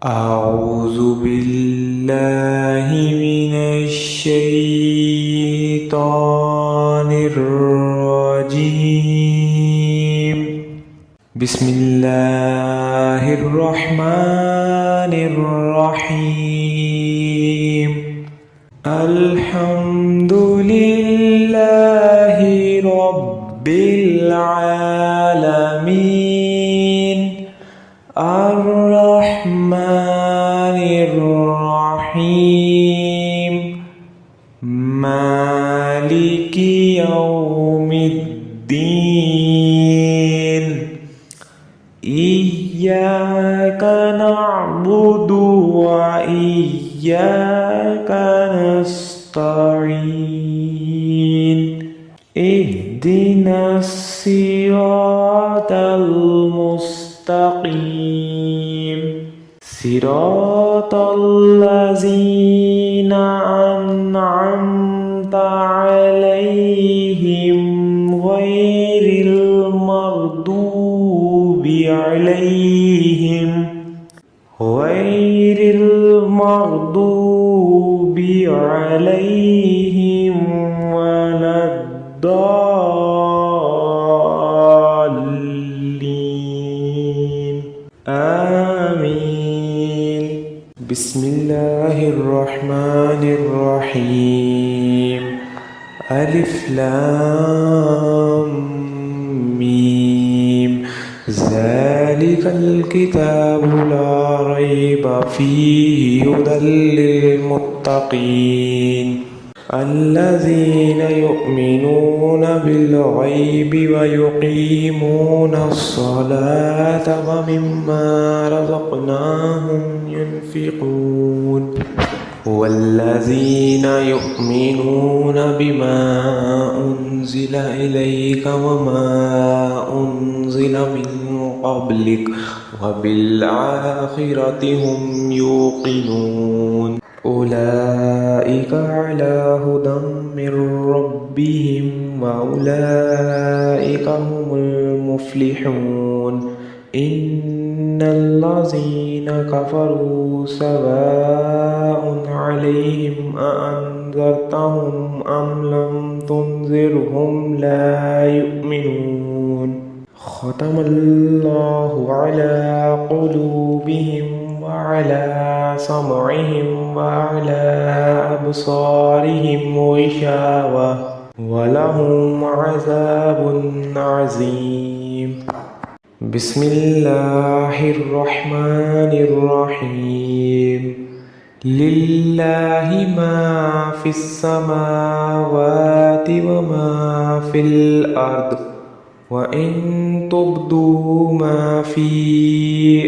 أعوذ بالله من الشيطان الرجيم. بسم الله الرحمن الرحيم. الحمد لله رب العالمين الرحمن الرحيم مالك يوم الدين. إياك نعبد وإياك نستعين. اهدنا الصراط المستقيم صراط الذين أنعمت عليهم غير المغضوب عليهم ولا الضالين. آمين. بسم الله الرحمن الرحيم. ألف لام ميم. ذلك الكتاب لا ريب فيه هدى للمتقين الذين يؤمنون بالغيب ويقيمون الصلاة ومما رزقناهم ينفقون. والذين يؤمنون بما أنزل إليك وما أنزل من قبلك وبالآخرة هم يوقنون. أولئك على هدى من ربهم وأولئك هم المفلحون. إن الذين كفروا سواء عليهم أأنذرتهم أم لم تنذرهم لا يؤمنون. ختم الله على قلوبهم وعلى سمعهم وعلى أبصارهم غشاوة ولهم عذاب عظيم. بسم الله الرحمن الرحيم. لله ما في السماوات وما في الأرض وإن تبدوا ما في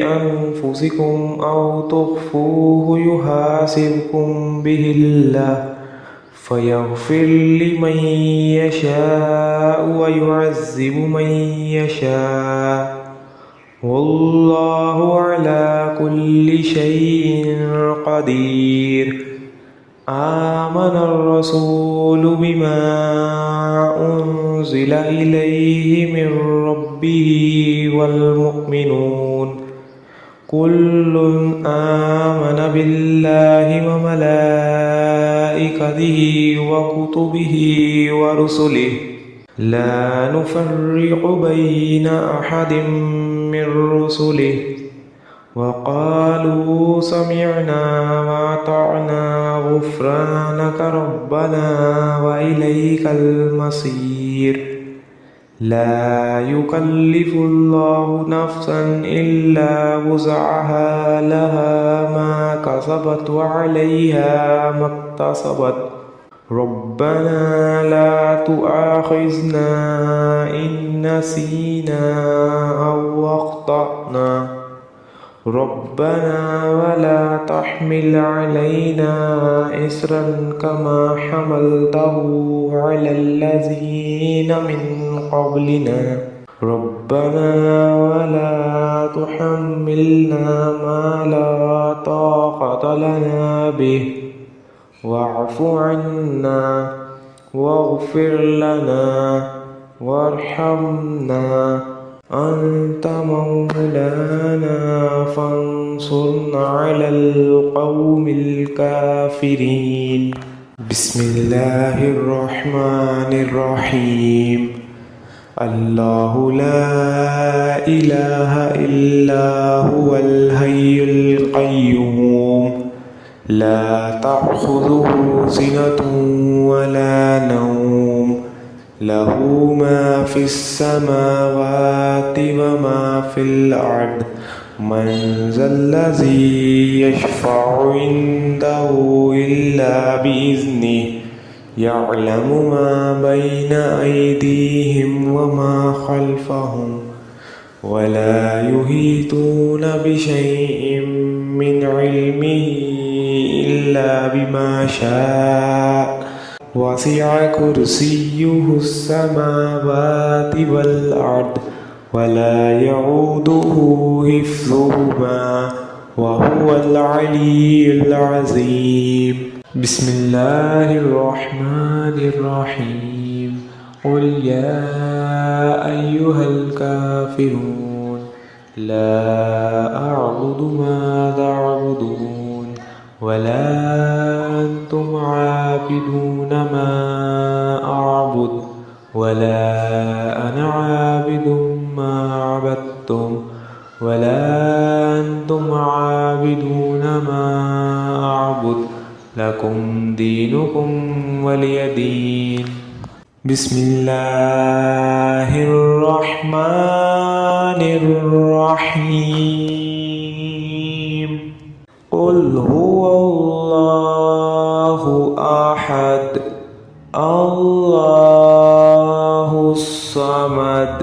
أنفسكم أو تخفوه يحاسبكم به الله فيغفر لمن يشاء ويعذب من يشاء والله على كل شيء قدير. آمن الرسول بما أنزل إليه من ربه والمؤمنون كل آمن بالله وملائكته وكتبه ورسله لا نفرق بين أحد من رسله وقالوا سمعنا وأطعنا غفرانك ربنا وإليك المصير. لا يكلف الله نفسا إلا وسعها لها ما كسبت وعليها ما اكتسبت. ربنا لا تؤاخذنا إن نسينا أو أخطأنا. ربنا ولا تحمل علينا إصرا كما حملته على الذين من قبلنا. ربنا ولا تحملنا ما لا طاقة لنا به واعف عنا واغفر لنا وارحمنا أنت مولانا فانصرنا على القوم الكافرين. بسم الله الرحمن الرحيم. الله لا إله إلا هو الحي القيوم لا تأخذه سنة ولا نوم له ما في السماوات وما في الأرض من ذا الذي يشفع عنده إلا بإذنه يعلم ما بين أيديهم وما خلفهم ولا يحيطون بشيء من علمه إلا بما شاء وسع كرسيه السماوات والأرض ولا يعوده حفظهما وهو العلي العظيم. بسم الله الرحمن الرحيم. قل يا أيها الكافرون لا أعبد ما تعبدون ولا أنتم عابدون ما أعبد ولا أنا عابد ما عبدتم ولا أنتم عابدون ما أعبد لكم دينكم ولي دين. بسم الله الرحمن الرحيم. قل هو الله أحد الله الصمد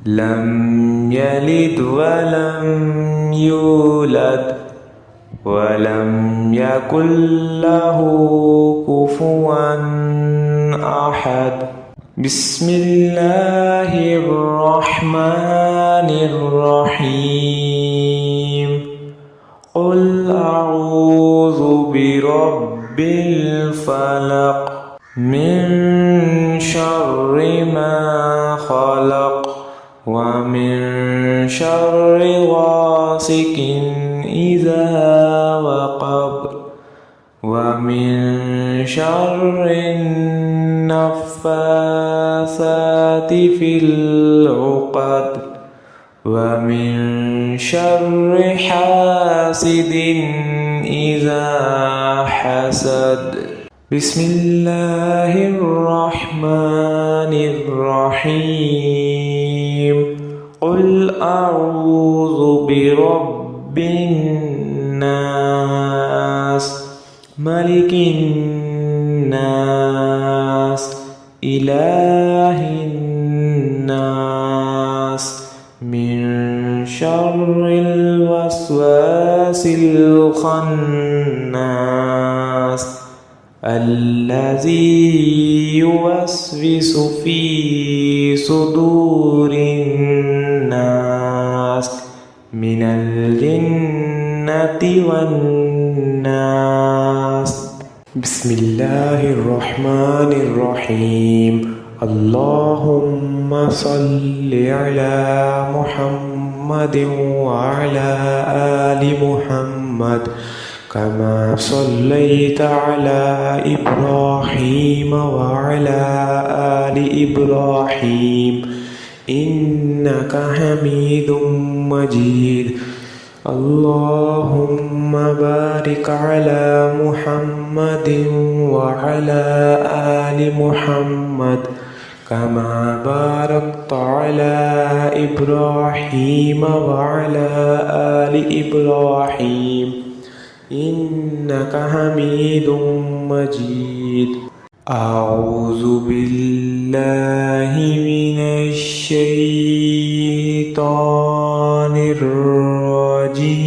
لم يلد ولم يولد ولم يكن له كفوا أحد. بسم الله الرحمن الرحيم. قل أعوذ برب الفلق من شر ما خلق ومن شر غاسق إذا وقب ومن شر النفاثات في العقد ومن شر حاسد إذا حسد. بسم الله الرحمن الرحيم. قل أعوذ برب الناس ملك الناس إله الناس من شر الوسواس الخناس الذي يوسوس في صدور الناس من الجنة والناس. بسم الله الرحمن الرحيم. اللهم صل على محمد وعلى آل محمد كما صليت على إبراهيم وعلى آل إبراهيم إنك حميد مجيد. اللهم بارك على محمد وعلى آل محمد كما باركت على إبراهيم وعلى آل إبراهيم إنك حميد مجيد. أعوذ بالله من الشيطان الرجيم.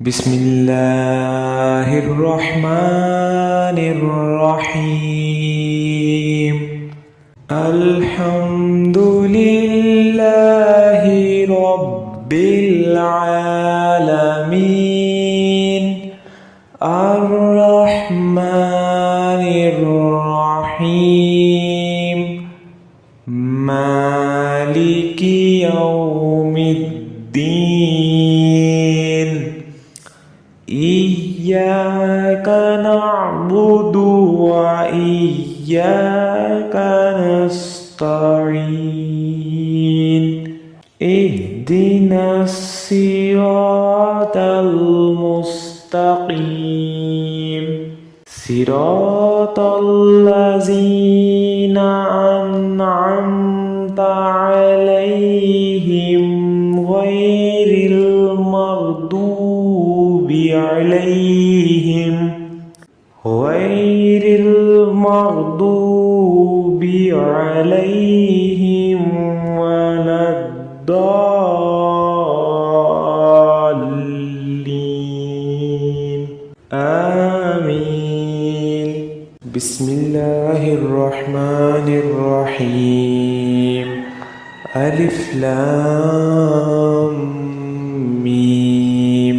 بسم الله الرحمن الرحيم. الحمد لله رب العالمين الرحمن الرحيم إياك نعبد وإياك نستعين اهدنا الصراط المستقيم صراط الذين أنعمت عليهم غير المغضوب عليهم ولا الضالين آمين. بسم الله الرحمن الرحيم. ألف لام ميم.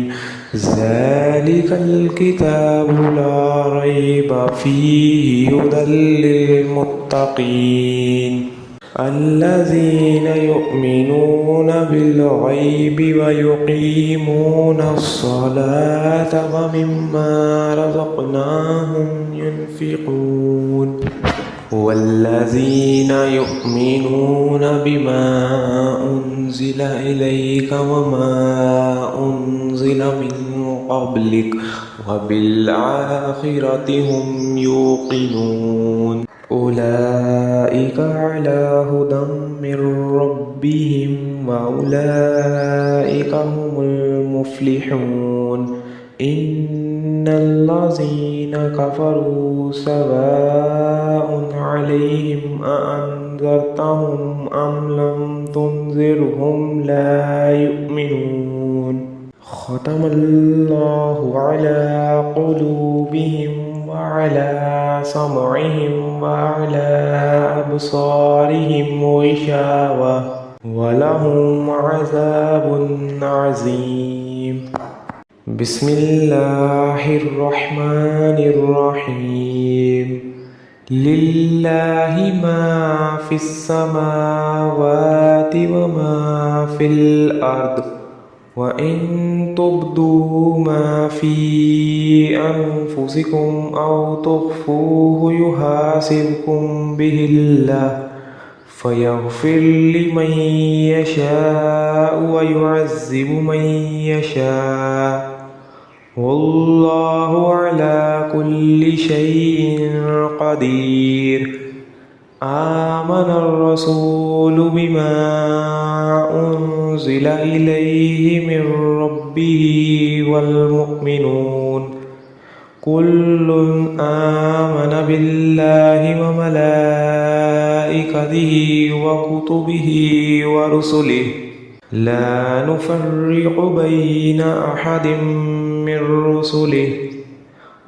ذلك الكتاب لا ريب فيه هدى للمتقين الذين يؤمنون بالغيب ويقيمون الصلاة ومما رزقناهم ينفقون والذين يؤمنون بما أنزل إليك وما أنزل من قبلك وبالآخرة هم يوقنون أولئك على هدى من ربهم وأولئك هم المفلحون إن الذين كفروا سواء عليهم أأنذرتهم أم لم تنذرهم لا يؤمنون ختم الله على قلوبهم وعلى سمعهم وعلى أبصارهم غشاوة ولهم عذاب عظيم. بسم الله الرحمن الرحيم. لله ما في السماوات وما في الأرض وإن تبدوا ما في أنفسكم أو تخفوه يحاسبكم به الله فيغفر لمن يشاء ويعذب من يشاء والله على كل شيء قدير. آمن الرسول بما أنزل إليه من ربه والمؤمنون كل آمن بالله وملائكته وكتبه ورسله لا نفرق بين أحد من رسله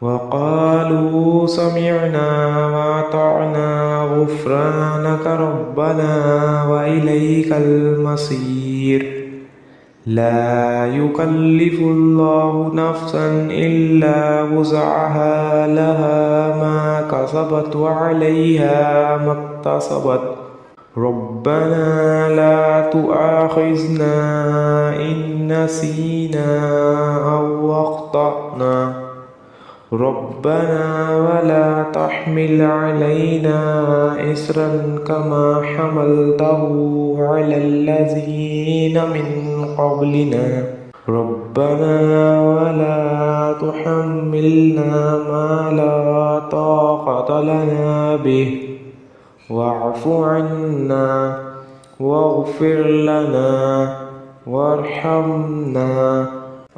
وقالوا سمعنا وأطعنا غفرانك ربنا وإليك المصير. لا يكلف الله نفسا إلا وسعها لها ما كسبت وعليها ما اكتسبت ربنا لا تؤاخذنا إن نسينا أو أخطأنا ربنا ولا تحمل علينا إصرا كما حملته على الذين من قبلنا ربنا ولا تحملنا ما لا طاقة لنا به واعف عنا واغفر لنا وارحمنا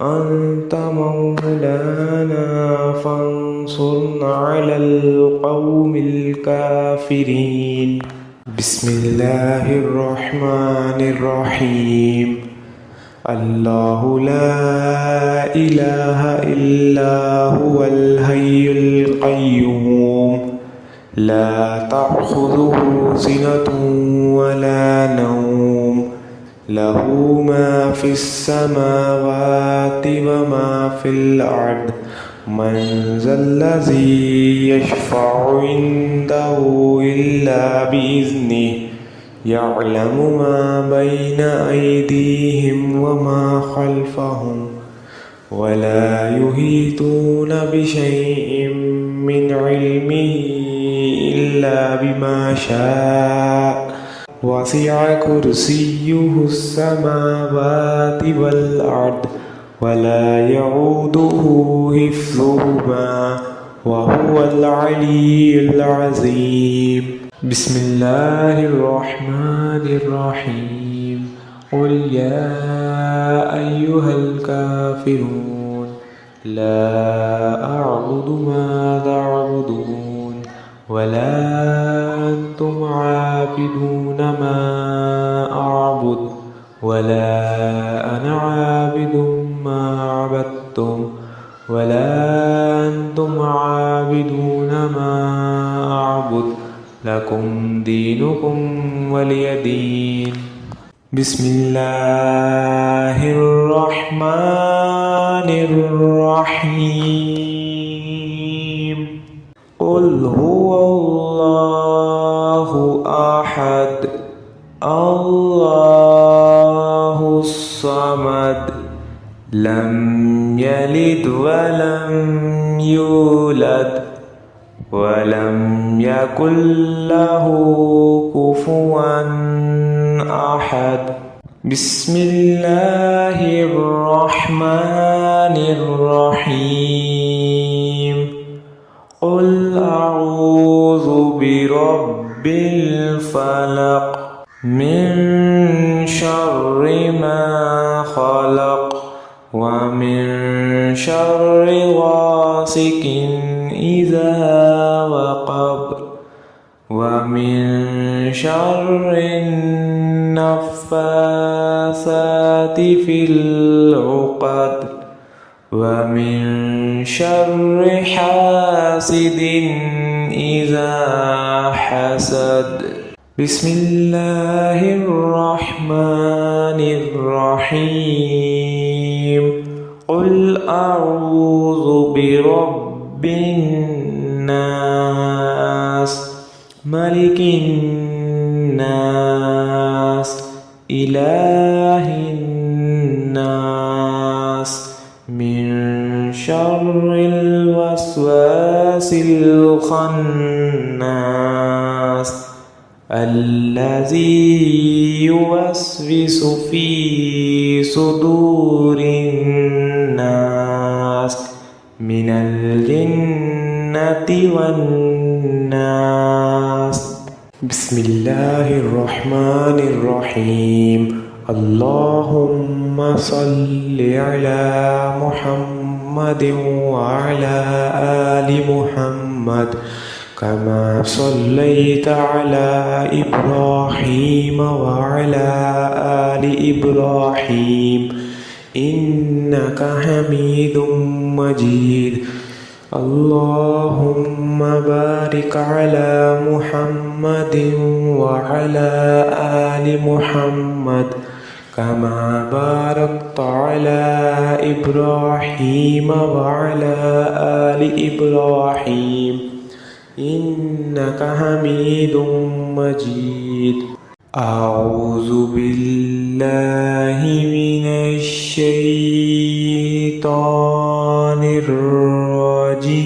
أنت مولانا فانصرنا على القوم الكافرين. بسم الله الرحمن الرحيم. الله لا إله إلا هو الحي القيوم لا تأخذه سنة ولا نوم له ما في السماوات وما في الأرض من ذا الذي يشفع عنده إلا بإذنه يعلم ما بين أيديهم وما خلفهم ولا يحيطون بشيء من علمه إلا بما شاء وسع كرسيه السماوات والأرض ولا يعوده حفظهما وهو العلي العظيم. بسم الله الرحمن الرحيم. قل يا أيها الكافرون لا أعبد ما تعبدون ولا أنتم عابدون ما أعبد ولا أنا عابد ما عبدتم ولا أنتم عابدون ما أعبد لكم دينكم ولي دين. بسم الله الرحمن الرحيم. قل هو الله أحد الله الصمد لم يلد ولم يولد ولم يكن له كفوا أحد. بسم الله الرحمن الرحيم. قل أعوذ برب الفلق من شر ما خلق ومن شر غاسق إذا وقب ومن شر النفاثات في العقد ومن شر حاسد إذا حسد. بسم الله الرحمن الرحيم. قل أعوذ برب الناس ملك الناس إله الناس من شر الوسواس الخناس الذي يوسوس في صدور الناس من الجنة والناس. بسم الله الرحمن الرحيم. اللهم صل على محمد وعلى آل محمد كما صليت على إبراهيم وعلى آل إبراهيم إنك حميد مجيد. اللهم بارك على محمد وعلى آل محمد كما باركت على إبراهيم وعلى آل إبراهيم إنك حميد مجيد. أعوذ بالله من الشيطان الرجيم.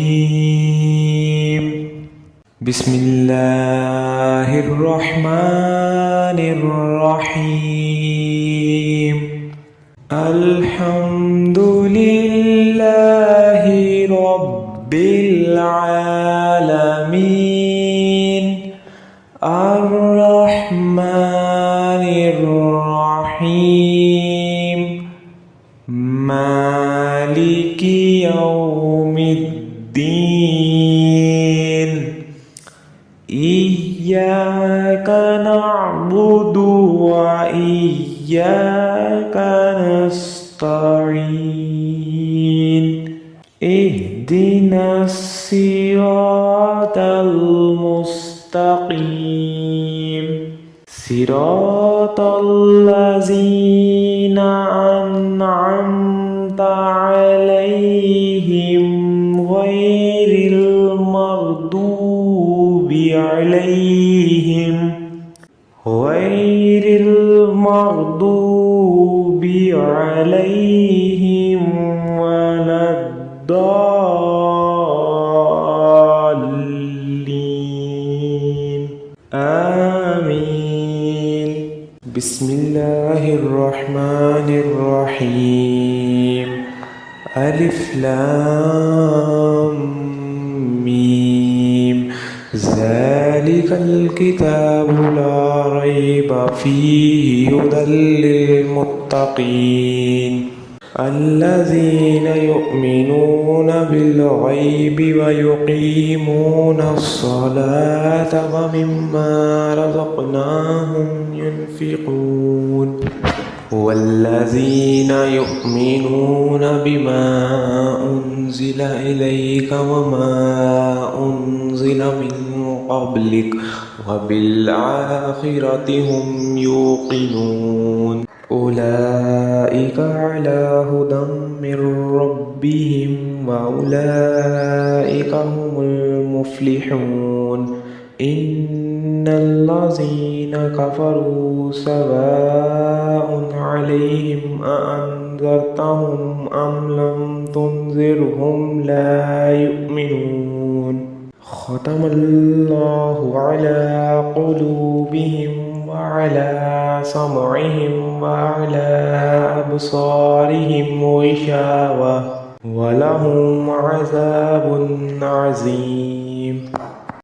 بسم الله الرحمن الرحيم. الحمد لله رب العالمين الرحمن الرحيم مالك يوم الدين. إياك نعبد وإياك نستعين. اهدنا الصراط المستقيم صراط الذين أنعمت عليهم غير المغضوب عليهم ولا عليهم ولا الضالين آمين. بسم الله الرحمن الرحيم. ألف لام ميم. ذلك الكتاب لا ريب فيه هدى للمتقين الذين يؤمنون بالغيب ويقيمون الصلاة ومما رزقناهم ينفقون والذين يؤمنون بما أنزل إليك وما أنزل من قبلك وبالآخرة هم يوقنون أولئك على هدى من ربهم وأولئك هم المفلحون إن الذين كفروا سواء عليهم أأنذرتهم أم لم تنذرهم لا يؤمنون ختم الله على قلوبهم وعلى سمعهم وعلى أبصارهم غشاوة ولهم عذاب عظيم.